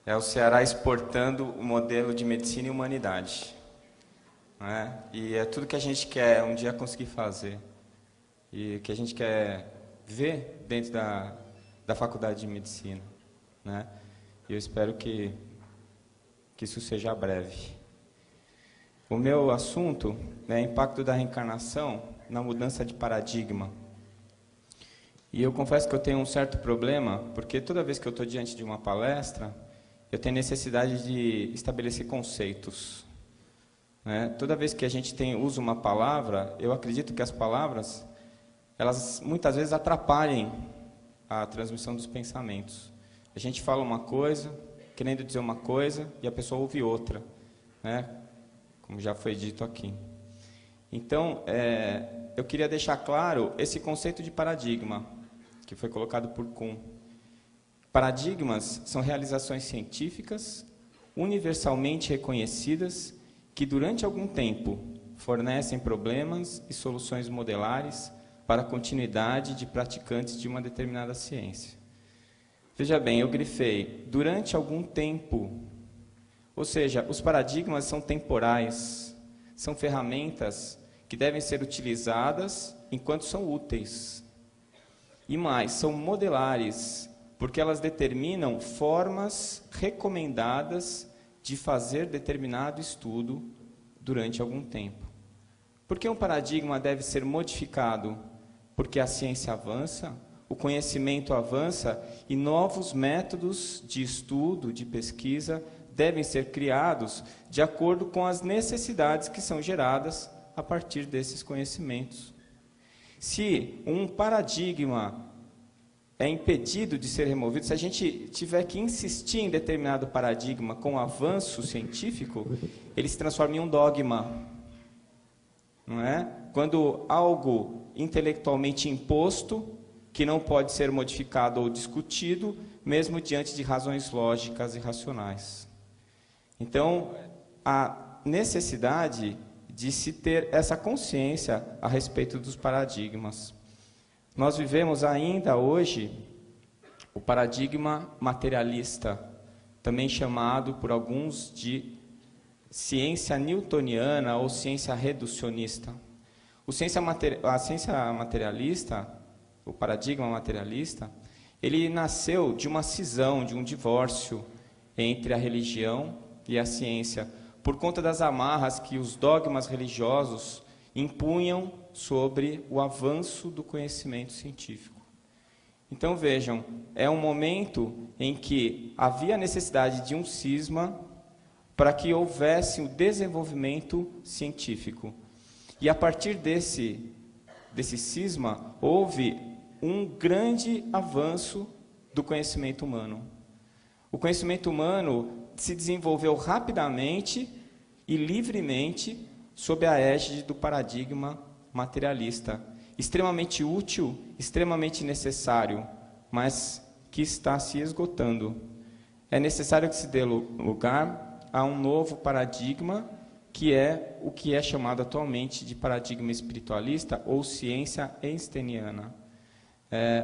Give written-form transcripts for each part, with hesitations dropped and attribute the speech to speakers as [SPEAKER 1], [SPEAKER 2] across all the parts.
[SPEAKER 1] é o Ceará exportando o modelo de medicina e humanidade. Né? E é tudo que a gente quer um dia conseguir fazer. E que a gente quer ver dentro da faculdade de medicina. Né? E eu espero que isso seja breve. O meu assunto é impacto da reencarnação na mudança de paradigma. E eu confesso que eu tenho um certo problema, porque toda vez que eu estou diante de uma palestra, eu tenho necessidade de estabelecer conceitos. Né? Toda vez que a gente usa uma palavra, eu acredito que as palavras, elas muitas vezes atrapalhem a transmissão dos pensamentos. A gente fala uma coisa, querendo dizer uma coisa, e a pessoa ouve outra, né? Como já foi dito aqui. Então, eu queria deixar claro esse conceito de paradigma, que foi colocado por Kuhn. Paradigmas são realizações científicas, universalmente reconhecidas, que durante algum tempo fornecem problemas e soluções modelares para a continuidade de praticantes de uma determinada ciência. Veja bem, eu grifei, durante algum tempo, ou seja, os paradigmas são temporais, são ferramentas que devem ser utilizadas enquanto são úteis. E mais, são modelares, porque elas determinam formas recomendadas de fazer determinado estudo durante algum tempo. Por que um paradigma deve ser modificado? Porque a ciência avança, o conhecimento avança e novos métodos de estudo, de pesquisa, devem ser criados de acordo com as necessidades que são geradas a partir desses conhecimentos. Se um paradigma é impedido de ser removido, se a gente tiver que insistir em determinado paradigma com o avanço científico, ele se transforma em um dogma. Não é? Quando algo intelectualmente imposto, que não pode ser modificado ou discutido, mesmo diante de razões lógicas e racionais. Então, a necessidade de se ter essa consciência a respeito dos paradigmas. Nós vivemos ainda hoje o paradigma materialista, também chamado por alguns de ciência newtoniana ou ciência reducionista. A ciência materialista, o paradigma materialista, ele nasceu de uma cisão, de um divórcio entre a religião e a ciência, por conta das amarras que os dogmas religiosos impunham sobre o avanço do conhecimento científico. Então vejam, é um momento em que havia necessidade de um cisma para que houvesse o desenvolvimento científico. E a partir desse cisma, houve um grande avanço do conhecimento humano. O conhecimento humano se desenvolveu rapidamente e livremente sob a égide do paradigma materialista, extremamente útil, extremamente necessário, mas que está se esgotando. É necessário que se dê lugar a um novo paradigma, que é o que é chamado atualmente de paradigma espiritualista ou ciência einsteiniana.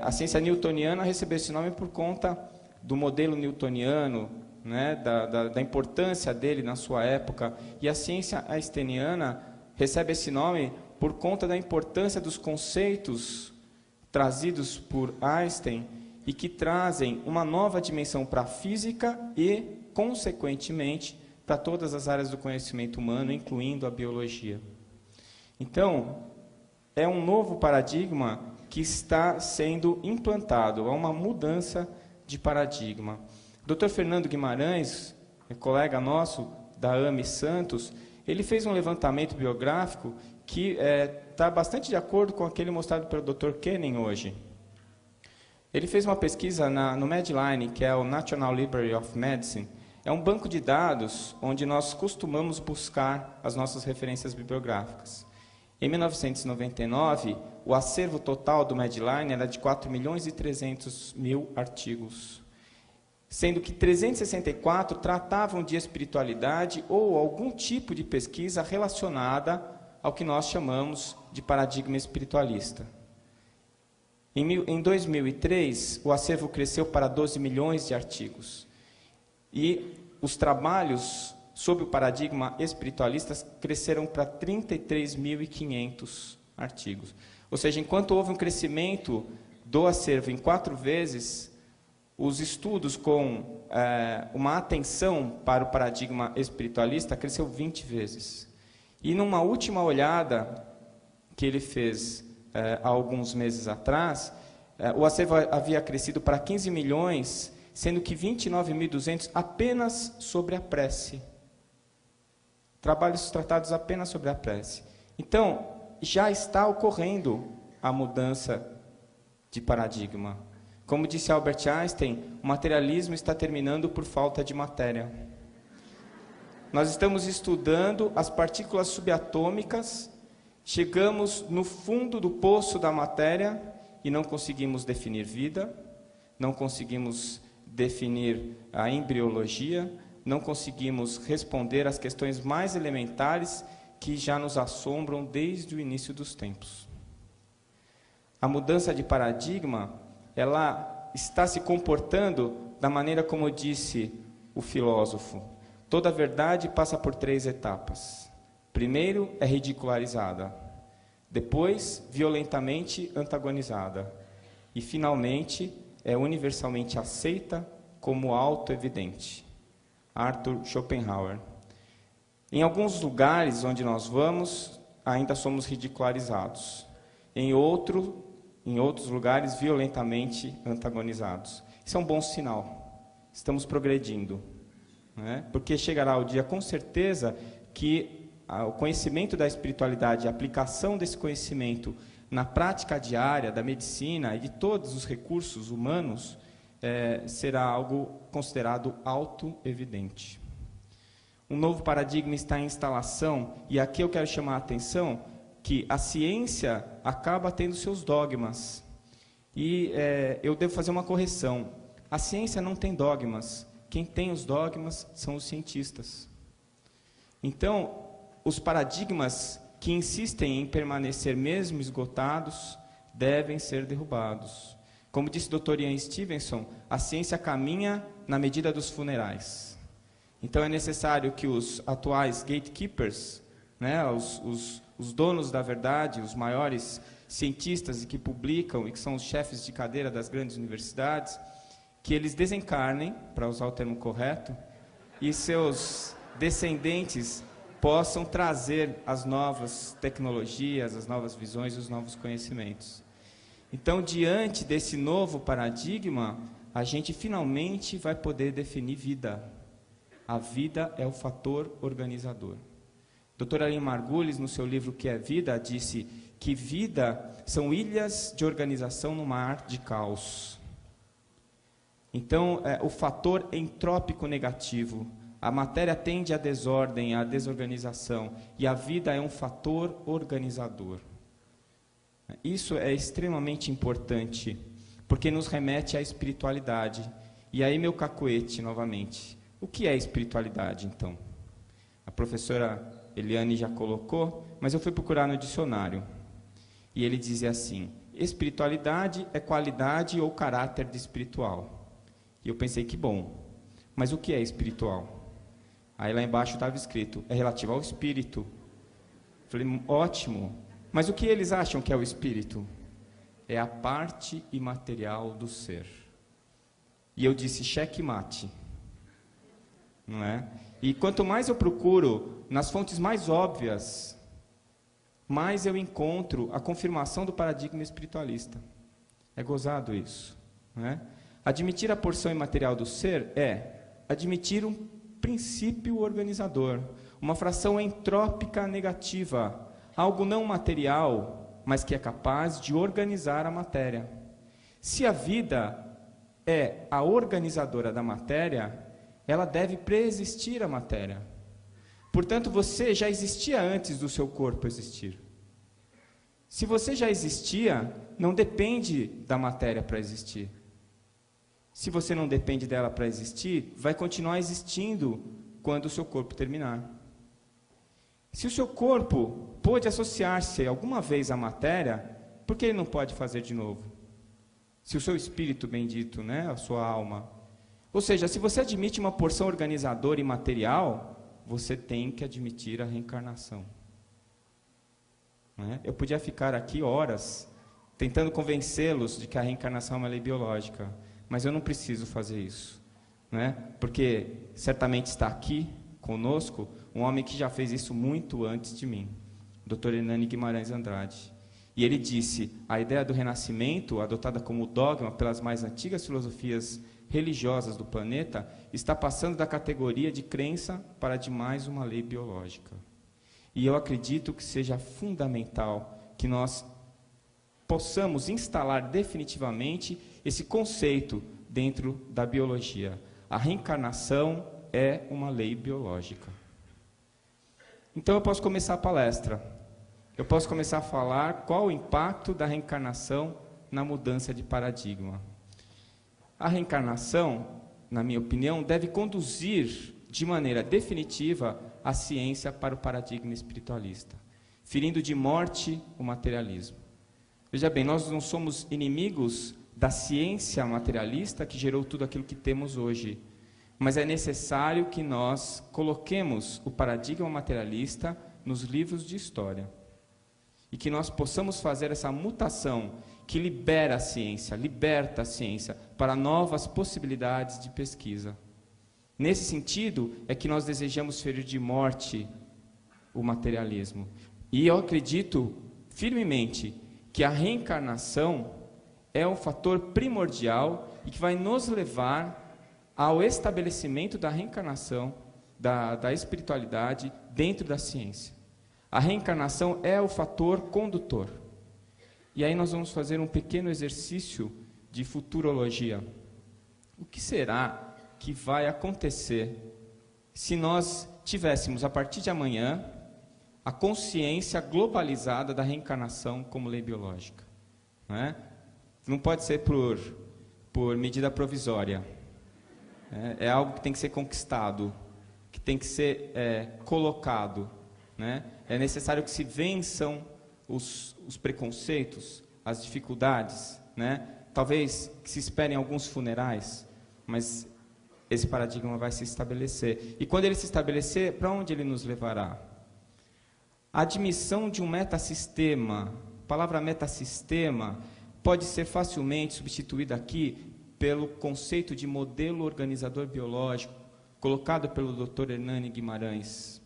[SPEAKER 1] A ciência newtoniana recebeu esse nome por conta do modelo newtoniano, né, da importância dele na sua época, e a ciência einsteiniana recebe esse nome por conta da importância dos conceitos trazidos por Einstein e que trazem uma nova dimensão para a física e, consequentemente, para todas as áreas do conhecimento humano, incluindo a biologia. Então, é um novo paradigma que está sendo implantado, é uma mudança de paradigma. O Dr. Fernando Guimarães, colega nosso da AME Santos, ele fez um levantamento biográfico que está bastante de acordo com aquele mostrado pelo Dr. Kennan hoje. Ele fez uma pesquisa no Medline, que é o National Library of Medicine. É um banco de dados onde nós costumamos buscar as nossas referências bibliográficas. Em 1999, o acervo total do Medline era de 4.300.000 artigos, sendo que 364 tratavam de espiritualidade ou algum tipo de pesquisa relacionada ao que nós chamamos de paradigma espiritualista. Em 2003, o acervo cresceu para 12 milhões de artigos. E os trabalhos sobre o paradigma espiritualista cresceram para 33.500 artigos. Ou seja, enquanto houve um crescimento do acervo em 4 vezes, os estudos com uma atenção para o paradigma espiritualista cresceu 20 vezes. E numa última olhada que ele fez há alguns meses atrás, o acervo havia crescido para 15 milhões, sendo que 29.200 apenas sobre a prece. Trabalhos tratados apenas sobre a prece. Então, já está ocorrendo a mudança de paradigma. Como disse Albert Einstein, o materialismo está terminando por falta de matéria. Nós estamos estudando as partículas subatômicas, chegamos no fundo do poço da matéria e não conseguimos definir vida, não conseguimos definir a embriologia, não conseguimos responder às questões mais elementares que já nos assombram desde o início dos tempos. A mudança de paradigma, ela está se comportando da maneira como disse o filósofo. Toda verdade passa por 3 etapas. Primeiro é ridicularizada, depois violentamente antagonizada e finalmente é universalmente aceita como auto-evidente. Arthur Schopenhauer. Em alguns lugares onde nós vamos, ainda somos ridicularizados. Em outros lugares, violentamente antagonizados. Isso é um bom sinal. Estamos progredindo. Né? Porque chegará o dia, com certeza, que o conhecimento da espiritualidade, a aplicação desse conhecimento na prática diária da medicina e de todos os recursos humanos, será algo considerado auto-evidente. Um novo paradigma está em instalação, e aqui eu quero chamar a atenção que a ciência acaba tendo seus dogmas. E eu devo fazer uma correção. A ciência não tem dogmas. Quem tem os dogmas são os cientistas. Então, os paradigmas que insistem em permanecer mesmo esgotados devem ser derrubados. Como disse o Dr. Ian Stevenson, a ciência caminha na medida dos funerais. Então é necessário que os atuais gatekeepers, né, os donos da verdade, os maiores cientistas e que publicam e que são os chefes de cadeira das grandes universidades, que eles desencarnem, para usar o termo correto, e seus descendentes possam trazer as novas tecnologias, as novas visões, os novos conhecimentos. Então, diante desse novo paradigma, a gente finalmente vai poder definir vida. A vida é o fator organizador. Dr. Aline Margulis, no seu livro Que é Vida, disse que vida são ilhas de organização no mar de caos. Então, o fator entrópico negativo, a matéria tende à desordem, à desorganização, e a vida é um fator organizador. Isso é extremamente importante, porque nos remete à espiritualidade. E aí, meu cacuete, novamente. O que é espiritualidade, então? A professora Eliane já colocou, mas eu fui procurar no dicionário. E ele dizia assim: espiritualidade é qualidade ou caráter de espiritual. E eu pensei, que bom. Mas o que é espiritual? Aí lá embaixo estava escrito, é relativo ao espírito. Falei, ótimo. Mas o que eles acham que é o espírito? É a parte imaterial do ser. E eu disse, checkmate. Não é? E quanto mais eu procuro nas fontes mais óbvias, mais eu encontro a confirmação do paradigma espiritualista. É gozado isso. Não é? Admitir a porção imaterial do ser é admitir um princípio organizador, uma fração entrópica negativa, algo não material, mas que é capaz de organizar a matéria. Se a vida é a organizadora da matéria, ela deve preexistir a matéria. Portanto, você já existia antes do seu corpo existir. Se você já existia, não depende da matéria para existir. Se você não depende dela para existir, vai continuar existindo quando o seu corpo terminar. Se o seu corpo pôde associar-se alguma vez à matéria, por que ele não pode fazer de novo? Se o seu espírito bendito, né, a sua alma, Ou seja, se você admite uma porção organizadora e material, você tem que admitir a reencarnação. Não é? Eu podia ficar aqui horas tentando convencê-los de que a reencarnação é uma lei biológica, mas eu não preciso fazer isso, não é? Porque certamente está aqui conosco um homem que já fez isso muito antes de mim, o Dr. Hernani Guimarães Andrade. E ele disse: a ideia do renascimento, adotada como dogma pelas mais antigas filosofias religiosas do planeta, está passando da categoria de crença para de mais uma lei biológica. E eu acredito que seja fundamental que nós possamos instalar definitivamente esse conceito dentro da biologia. A reencarnação é uma lei biológica. Então eu posso começar a palestra. Eu posso começar a falar qual o impacto da reencarnação na mudança de paradigma. A reencarnação, na minha opinião, deve conduzir de maneira definitiva a ciência para o paradigma espiritualista, ferindo de morte o materialismo. Veja bem, nós não somos inimigos da ciência materialista que gerou tudo aquilo que temos hoje, mas é necessário que nós coloquemos o paradigma materialista nos livros de história e que nós possamos fazer essa mutação que libera a ciência, liberta a ciência para novas possibilidades de pesquisa. Nesse sentido, é que nós desejamos ferir de morte o materialismo. E eu acredito firmemente que a reencarnação é um fator primordial e que vai nos levar ao estabelecimento da reencarnação, da espiritualidade dentro da ciência. A reencarnação é o fator condutor. E aí nós vamos fazer um pequeno exercício de futurologia. O que será que vai acontecer se nós tivéssemos, a partir de amanhã, a consciência globalizada da reencarnação como lei biológica? Não é? Não pode ser por medida provisória. É algo que tem que ser conquistado, que tem que ser colocado. Né? É necessário que se vençam os preconceitos, as dificuldades. Né? Talvez que se esperem alguns funerais, mas esse paradigma vai se estabelecer. E quando ele se estabelecer, para onde ele nos levará? A admissão de um metassistema, a palavra metassistema pode ser facilmente substituída aqui pelo conceito de modelo organizador biológico, colocado pelo Dr. Hernani Guimarães.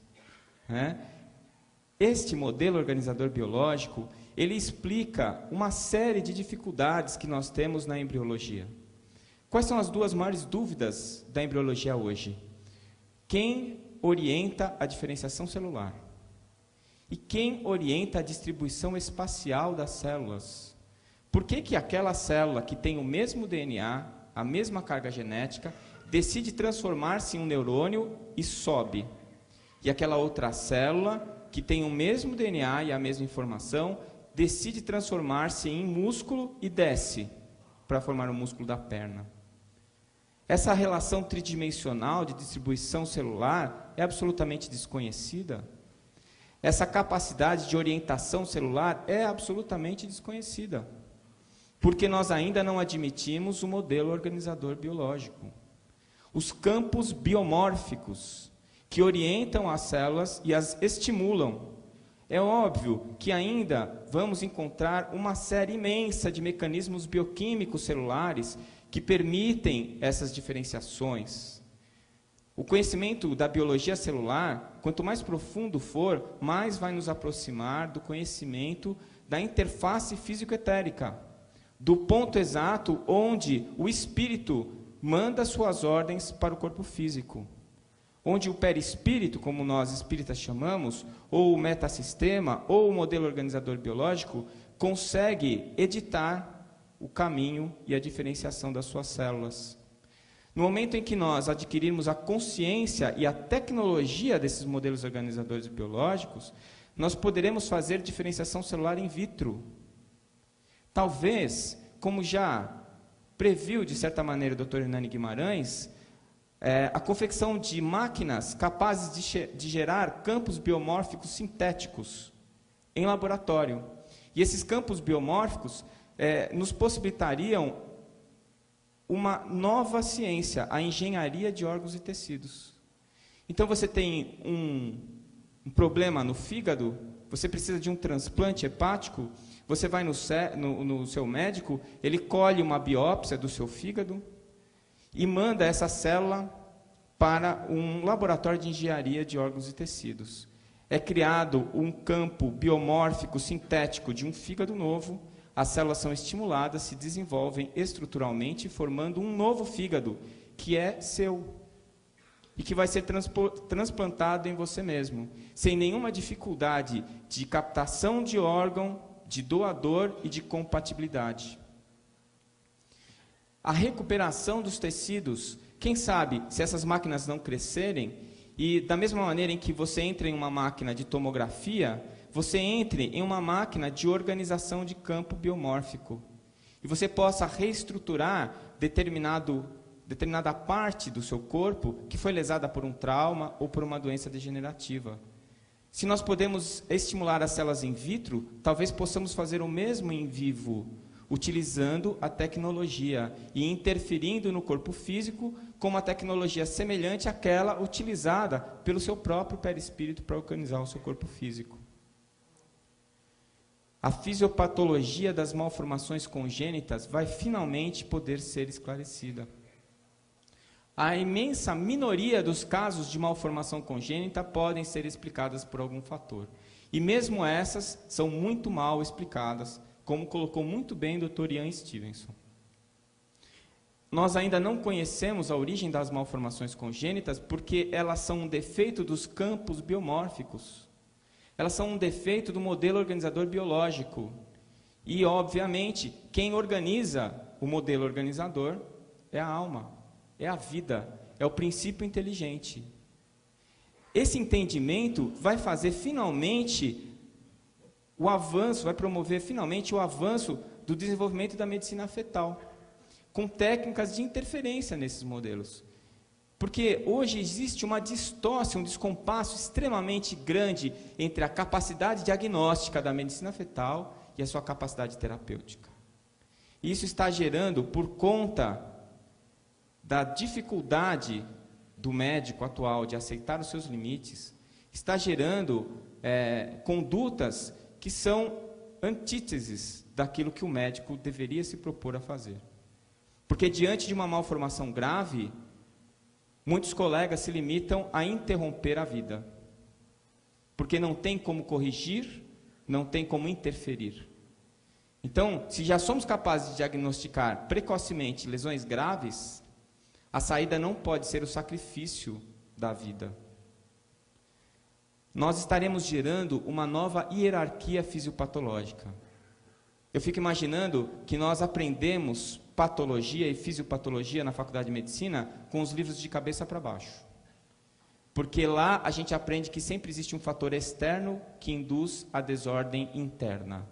[SPEAKER 1] Este modelo organizador biológico, ele explica uma série de dificuldades que nós temos na embriologia. Quais são as duas maiores dúvidas da embriologia hoje? Quem orienta a diferenciação celular? E quem orienta a distribuição espacial das células? Por que aquela célula que tem o mesmo DNA, a mesma carga genética, decide transformar-se em um neurônio e sobe? E aquela outra célula, que tem o mesmo DNA e a mesma informação, decide transformar-se em músculo e desce para formar o músculo da perna? Essa relação tridimensional de distribuição celular é absolutamente desconhecida. Essa capacidade de orientação celular é absolutamente desconhecida, porque nós ainda não admitimos o modelo organizador biológico. Os campos biomórficos que orientam as células e as estimulam. É óbvio que ainda vamos encontrar uma série imensa de mecanismos bioquímicos celulares que permitem essas diferenciações. O conhecimento da biologia celular, quanto mais profundo for, mais vai nos aproximar do conhecimento da interface físico-etérica, do ponto exato onde o espírito manda suas ordens para o corpo físico, onde o perispírito, como nós espíritas chamamos, ou o metassistema, ou o modelo organizador biológico, consegue editar o caminho e a diferenciação das suas células. No momento em que nós adquirirmos a consciência e a tecnologia desses modelos organizadores biológicos, nós poderemos fazer diferenciação celular in vitro. Talvez, como já previu de certa maneira o Dr. Hernani Guimarães, a confecção de máquinas capazes de gerar campos biomórficos sintéticos em laboratório. E esses campos biomórficos nos possibilitariam uma nova ciência, a engenharia de órgãos e tecidos. Então você tem um problema no fígado, você precisa de um transplante hepático, você vai no seu médico, ele colhe uma biópsia do seu fígado e manda essa célula para um laboratório de engenharia de órgãos e tecidos. É criado um campo biomórfico sintético de um fígado novo, as células são estimuladas, se desenvolvem estruturalmente, formando um novo fígado, que é seu, e que vai ser transplantado em você mesmo, sem nenhuma dificuldade de captação de órgão, de doador e de compatibilidade. A recuperação dos tecidos, quem sabe, se essas máquinas não crescerem, e da mesma maneira em que você entra em uma máquina de tomografia, você entre em uma máquina de organização de campo biomórfico, e você possa reestruturar determinada parte do seu corpo que foi lesada por um trauma ou por uma doença degenerativa. Se nós podemos estimular as células in vitro, talvez possamos fazer o mesmo in vivo, utilizando a tecnologia e interferindo no corpo físico com uma tecnologia semelhante àquela utilizada pelo seu próprio perispírito para organizar o seu corpo físico. A fisiopatologia das malformações congênitas vai finalmente poder ser esclarecida. A imensa minoria dos casos de malformação congênita podem ser explicadas por algum fator. E mesmo essas são muito mal explicadas, como colocou muito bem o Dr. Ian Stevenson. Nós ainda não conhecemos a origem das malformações congênitas porque elas são um defeito dos campos biomórficos. Elas são um defeito do modelo organizador biológico. E, obviamente, quem organiza o modelo organizador é a alma, é a vida, é o princípio inteligente. Esse entendimento vai fazer finalmente o avanço, vai promover finalmente o avanço do desenvolvimento da medicina fetal, com técnicas de interferência nesses modelos. Porque hoje existe uma distócia, um descompasso extremamente grande entre a capacidade diagnóstica da medicina fetal e a sua capacidade terapêutica. E isso está gerando, por conta da dificuldade do médico atual de aceitar os seus limites, está gerando condutas que são antíteses daquilo que o médico deveria se propor a fazer. Porque diante de uma malformação grave, muitos colegas se limitam a interromper a vida, porque não tem como corrigir, não tem como interferir. Então, se já somos capazes de diagnosticar precocemente lesões graves, a saída não pode ser o sacrifício da vida. Nós estaremos gerando uma nova hierarquia fisiopatológica. Eu fico imaginando que nós aprendemos patologia e fisiopatologia na Faculdade de Medicina com os livros de cabeça para baixo. Porque lá a gente aprende que sempre existe um fator externo que induz a desordem interna.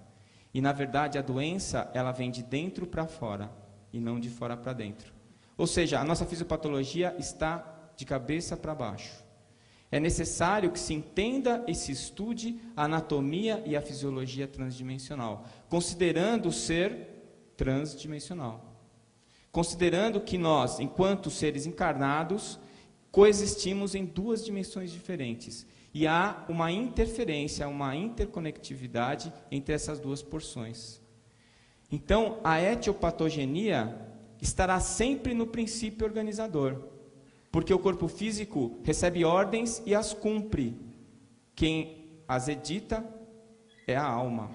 [SPEAKER 1] E, na verdade, a doença ela vem de dentro para fora e não de fora para dentro. Ou seja, a nossa fisiopatologia está de cabeça para baixo. É necessário que se entenda e se estude a anatomia e a fisiologia transdimensional, considerando o ser transdimensional. Considerando que nós, enquanto seres encarnados, coexistimos em duas dimensões diferentes. E há uma interferência, uma interconectividade entre essas duas porções. Então, a etiopatogenia estará sempre no princípio organizador, porque o corpo físico recebe ordens e as cumpre. Quem as edita é a alma.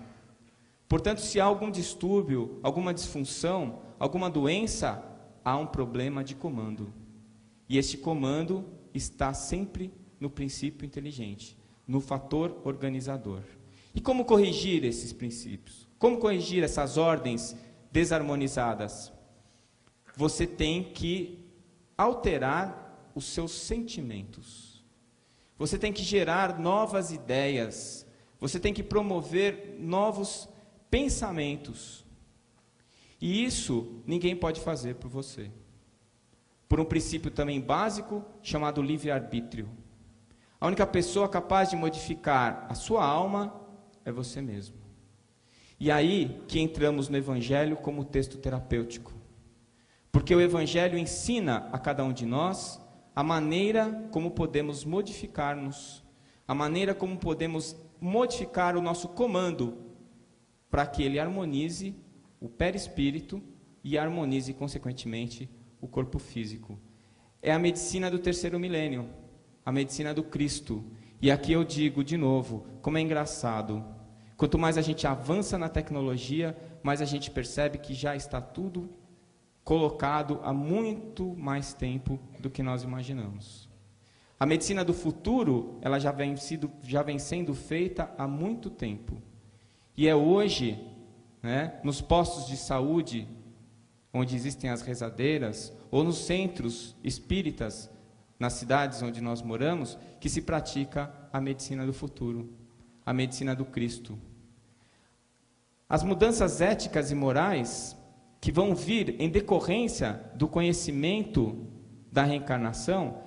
[SPEAKER 1] Portanto, se há algum distúrbio, alguma disfunção, alguma doença, há um problema de comando. E este comando está sempre no princípio inteligente, no fator organizador. E como corrigir esses princípios? Como corrigir essas ordens desarmonizadas? Você tem que alterar os seus sentimentos. Você tem que gerar novas ideias. Você tem que promover novos pensamentos. E isso ninguém pode fazer por você. Por um princípio também básico, chamado livre-arbítrio. A única pessoa capaz de modificar a sua alma é você mesmo. E aí que entramos no Evangelho como texto terapêutico. Porque o Evangelho ensina a cada um de nós a maneira como podemos modificar-nos, a maneira como podemos modificar o nosso comando para que ele harmonize o perispírito e harmonize, consequentemente, o corpo físico. É a medicina do terceiro milênio, a medicina do Cristo. E aqui eu digo de novo, como é engraçado, quanto mais a gente avança na tecnologia, mais a gente percebe que já está tudo colocado há muito mais tempo do que nós imaginamos. A medicina do futuro, ela já vem sendo feita há muito tempo. E é hoje, né, nos postos de saúde, onde existem as rezadeiras, ou nos centros espíritas, nas cidades onde nós moramos, que se pratica a medicina do futuro, a medicina do Cristo. As mudanças éticas e morais que vão vir em decorrência do conhecimento da reencarnação,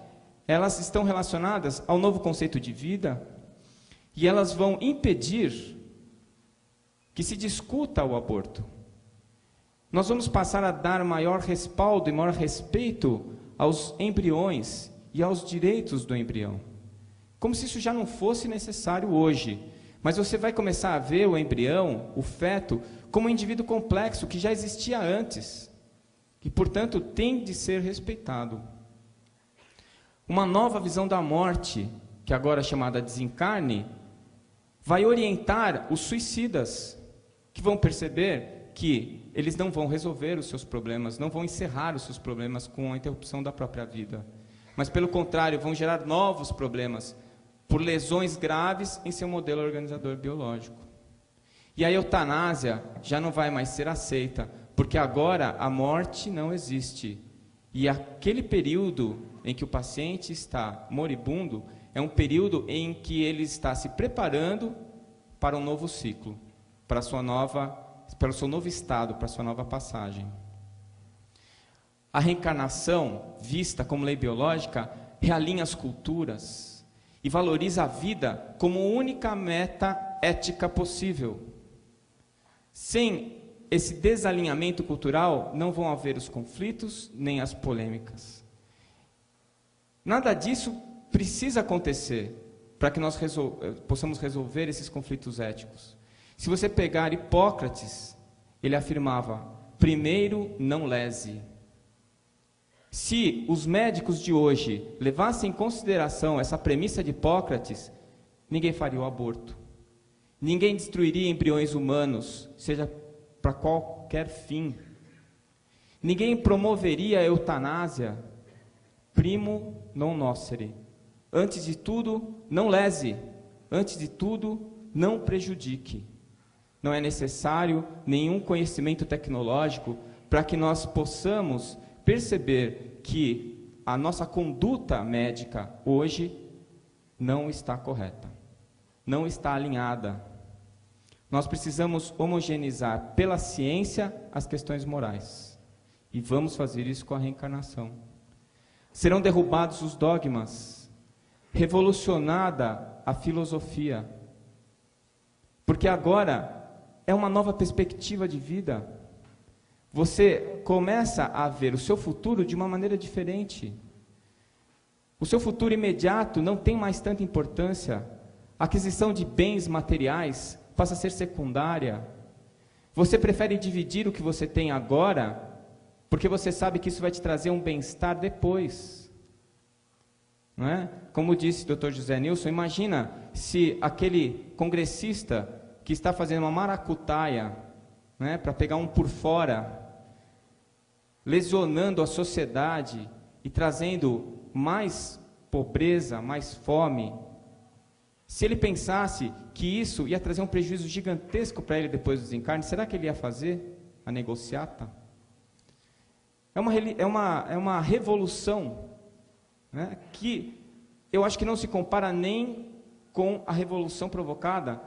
[SPEAKER 1] elas estão relacionadas ao novo conceito de vida e elas vão impedir que se discuta o aborto. Nós vamos passar a dar maior respaldo e maior respeito aos embriões e aos direitos do embrião, como se isso já não fosse necessário hoje. Mas você vai começar a ver o embrião, o feto, como um indivíduo complexo que já existia antes e, portanto, tem de ser respeitado. Uma nova visão da morte, que agora é chamada desencarne, vai orientar os suicidas, que vão perceber que eles não vão resolver os seus problemas, não vão encerrar os seus problemas com a interrupção da própria vida, mas, pelo contrário, vão gerar novos problemas por lesões graves em seu modelo organizador biológico. E a eutanásia já não vai mais ser aceita, porque agora a morte não existe. E aquele período em que o paciente está moribundo é um período em que ele está se preparando para um novo ciclo, para o seu novo estado, para a sua nova passagem. A reencarnação, vista como lei biológica, realinha as culturas e valoriza a vida como única meta ética possível. Sem esse desalinhamento cultural, não vão haver os conflitos nem as polêmicas. Nada disso precisa acontecer para que nós possamos resolver esses conflitos éticos. Se você pegar Hipócrates, ele afirmava: primeiro, não lese. Se os médicos de hoje levassem em consideração essa premissa de Hipócrates, ninguém faria o aborto. Ninguém destruiria embriões humanos, seja para qualquer fim. Ninguém promoveria a eutanásia. Primo non nocere. Antes de tudo, não lese. Antes de tudo, não prejudique. Não é necessário nenhum conhecimento tecnológico para que nós possamos perceber que a nossa conduta médica hoje não está correta, não está alinhada. Nós precisamos homogeneizar pela ciência as questões morais. E vamos fazer isso com a reencarnação. Serão derrubados os dogmas, revolucionada a filosofia, porque agora é uma nova perspectiva de vida. Você começa a ver o seu futuro de uma maneira diferente. O seu futuro imediato não tem mais tanta importância. A aquisição de bens materiais passa a ser secundária. Você prefere dividir o que você tem agora, porque você sabe que isso vai te trazer um bem-estar depois. Não é? Como disse o Dr. José Nilson, imagina se aquele congressista que está fazendo uma maracutaia, né, para pegar um por fora, lesionando a sociedade e trazendo mais pobreza, mais fome, se ele pensasse que isso ia trazer um prejuízo gigantesco para ele depois do desencarne, será que ele ia fazer a negociata? É uma revolução, né, que eu acho que não se compara nem com a revolução provocada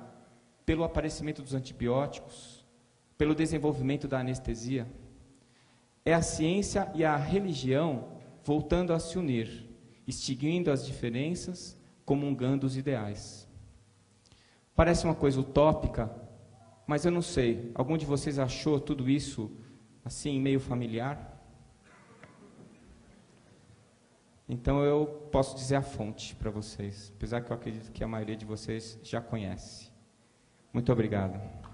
[SPEAKER 1] pelo aparecimento dos antibióticos, pelo desenvolvimento da anestesia. É a ciência e a religião voltando a se unir, extinguindo as diferenças, comungando os ideais. Parece uma coisa utópica, mas eu não sei, algum de vocês achou tudo isso assim meio familiar? Então eu posso dizer a fonte para vocês, apesar que eu acredito que a maioria de vocês já conhece. Muito obrigado.